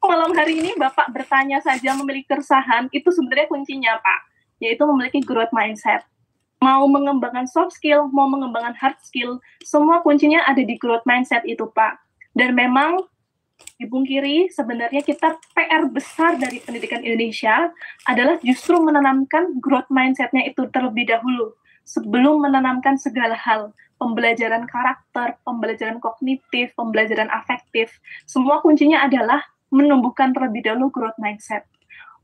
malam hari ini Bapak bertanya saja memiliki keresahan, itu sebenarnya kuncinya Pak, yaitu memiliki growth mindset. Mau mengembangkan soft skill, mau mengembangkan hard skill, semua kuncinya ada di growth mindset itu Pak. Dan memang dipungkiri sebenarnya kita PR besar dari pendidikan Indonesia adalah justru menanamkan growth mindset-nya itu terlebih dahulu sebelum menanamkan segala hal, pembelajaran karakter, pembelajaran kognitif, pembelajaran afektif. Semua kuncinya adalah menumbuhkan terlebih dahulu growth mindset.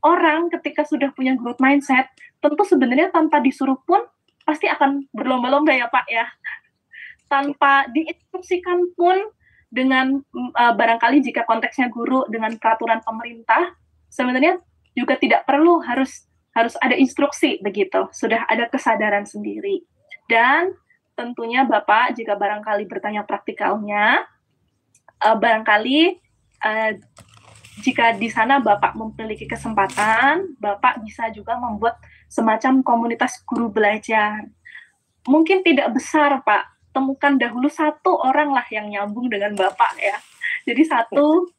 Orang ketika sudah punya growth mindset, tentu sebenarnya tanpa disuruh pun pasti akan berlomba-lomba ya Pak ya. Tanpa diinstruksikan pun dengan barangkali jika konteksnya guru dengan peraturan pemerintah, sebenarnya juga tidak perlu harus ada instruksi begitu, sudah ada kesadaran sendiri. Dan tentunya Bapak jika barangkali bertanya praktikalnya, barangkali jika di sana Bapak memiliki kesempatan, Bapak bisa juga membuat semacam komunitas guru belajar. Mungkin tidak besar Pak, temukan dahulu satu orang lah yang nyambung dengan Bapak ya. Jadi satu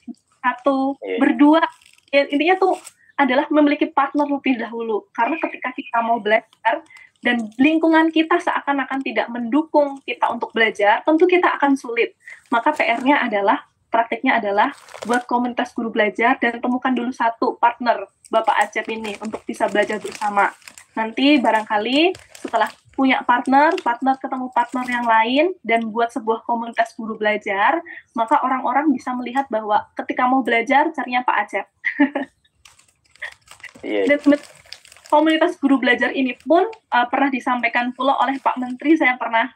berdua, ya, intinya tuh adalah memiliki partner lebih dahulu. Karena ketika kita mau belajar dan lingkungan kita seakan-akan tidak mendukung kita untuk belajar, tentu kita akan sulit. Maka PR-nya adalah, praktiknya adalah buat komunitas guru belajar dan temukan dulu satu partner Bapak Acep ini untuk bisa belajar bersama. Nanti barangkali setelah punya partner ketemu partner yang lain dan buat sebuah komunitas guru belajar, maka orang-orang bisa melihat bahwa ketika mau belajar carinya Pak Acep. Dan komunitas guru belajar ini pun pernah disampaikan pula oleh Pak Menteri. Saya pernah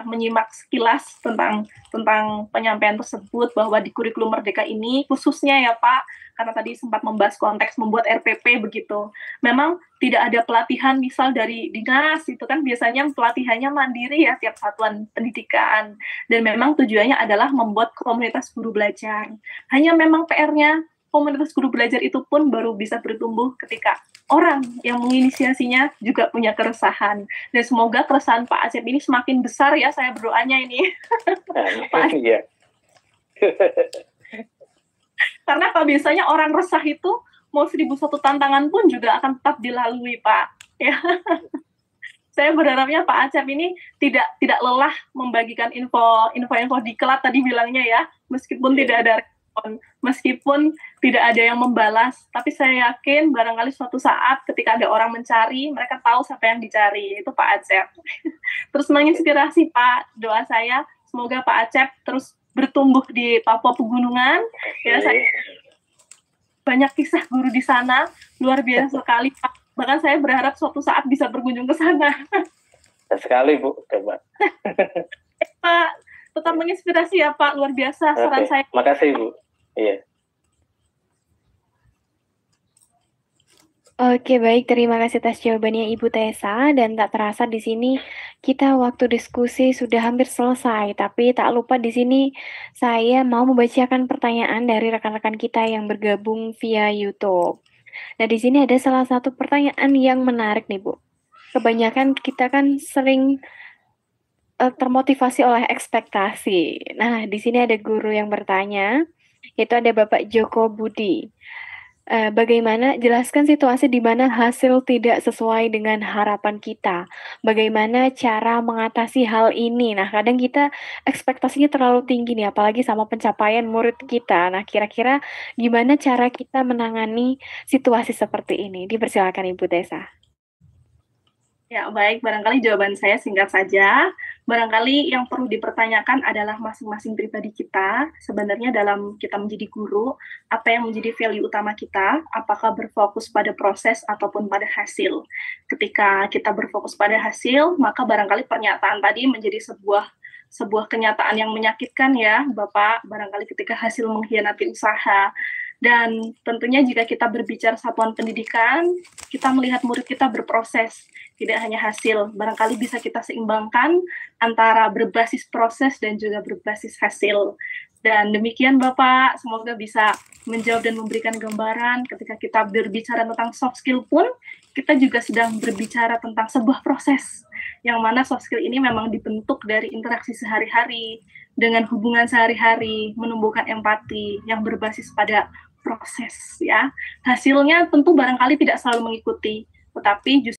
menyimak sekilas tentang penyampaian tersebut bahwa di kurikulum Merdeka ini khususnya ya Pak, karena tadi sempat membahas konteks membuat RPP begitu. Memang tidak ada pelatihan misal dari dinas, itu kan biasanya pelatihannya mandiri ya tiap satuan pendidikan. Dan memang tujuannya adalah membuat komunitas guru belajar. Hanya memang PR-nya komunitas guru belajar itu pun baru bisa bertumbuh ketika orang yang menginisiasinya juga punya keresahan. Dan semoga keresahan Pak Acep ini semakin besar ya, saya berdoanya ini. Pak Acep. Karena kalau biasanya orang resah itu mau 1001 tantangan pun juga akan tetap dilalui Pak. Ya. Saya berharapnya Pak Acep ini tidak lelah membagikan info diklat tadi bilangnya ya, meskipun tidak ada meskipun tidak ada yang membalas, tapi saya yakin barangkali suatu saat ketika ada orang mencari, mereka tahu siapa yang dicari, itu Pak Acep. Terus menginspirasi Pak, doa saya semoga Pak Acep terus bertumbuh di Papua Pegunungan. Ya, saya banyak kisah guru di sana, luar biasa sekali Pak. Bahkan saya berharap suatu saat bisa berkunjung ke sana. Sekali Bu, coba. Pak, tetap menginspirasi ya Pak, luar biasa saran saya. Makasih Bu. Iya. Oke, baik. Terima kasih atas jawabannya Ibu Tessa. Dan tak terasa di sini kita waktu diskusi sudah hampir selesai. Tapi tak lupa di sini saya mau membacakan pertanyaan dari rekan-rekan kita yang bergabung via YouTube. Nah, di sini ada salah satu pertanyaan yang menarik nih, Bu. Kebanyakan kita kan sering termotivasi oleh ekspektasi. Nah, di sini ada guru yang bertanya, yaitu ada Bapak Joko Budi. Bagaimana jelaskan situasi di mana hasil tidak sesuai dengan harapan kita? Bagaimana cara mengatasi hal ini? Nah, kadang kita ekspektasinya terlalu tinggi nih, apalagi sama pencapaian murid kita. Nah, kira-kira gimana cara kita menangani situasi seperti ini? Dipersilakan Ibu Tessa. Ya, baik. Barangkali jawaban saya singkat saja. Barangkali yang perlu dipertanyakan adalah masing-masing pribadi kita. Sebenarnya dalam kita menjadi guru, apa yang menjadi value utama kita? Apakah berfokus pada proses ataupun pada hasil? Ketika kita berfokus pada hasil, maka barangkali pernyataan tadi menjadi sebuah kenyataan yang menyakitkan ya, Bapak. Barangkali ketika hasil mengkhianati usaha. Dan tentunya jika kita berbicara satuan pendidikan, kita melihat murid kita berproses, tidak hanya hasil. Barangkali bisa kita seimbangkan antara berbasis proses dan juga berbasis hasil. Dan demikian Bapak, semoga bisa menjawab dan memberikan gambaran ketika kita berbicara tentang soft skill pun, kita juga sedang berbicara tentang sebuah proses yang mana soft skill ini memang dibentuk dari interaksi sehari-hari, dengan hubungan sehari-hari, menumbuhkan empati yang berbasis pada proses ya. Hasilnya tentu barangkali tidak selalu mengikuti, tetapi justru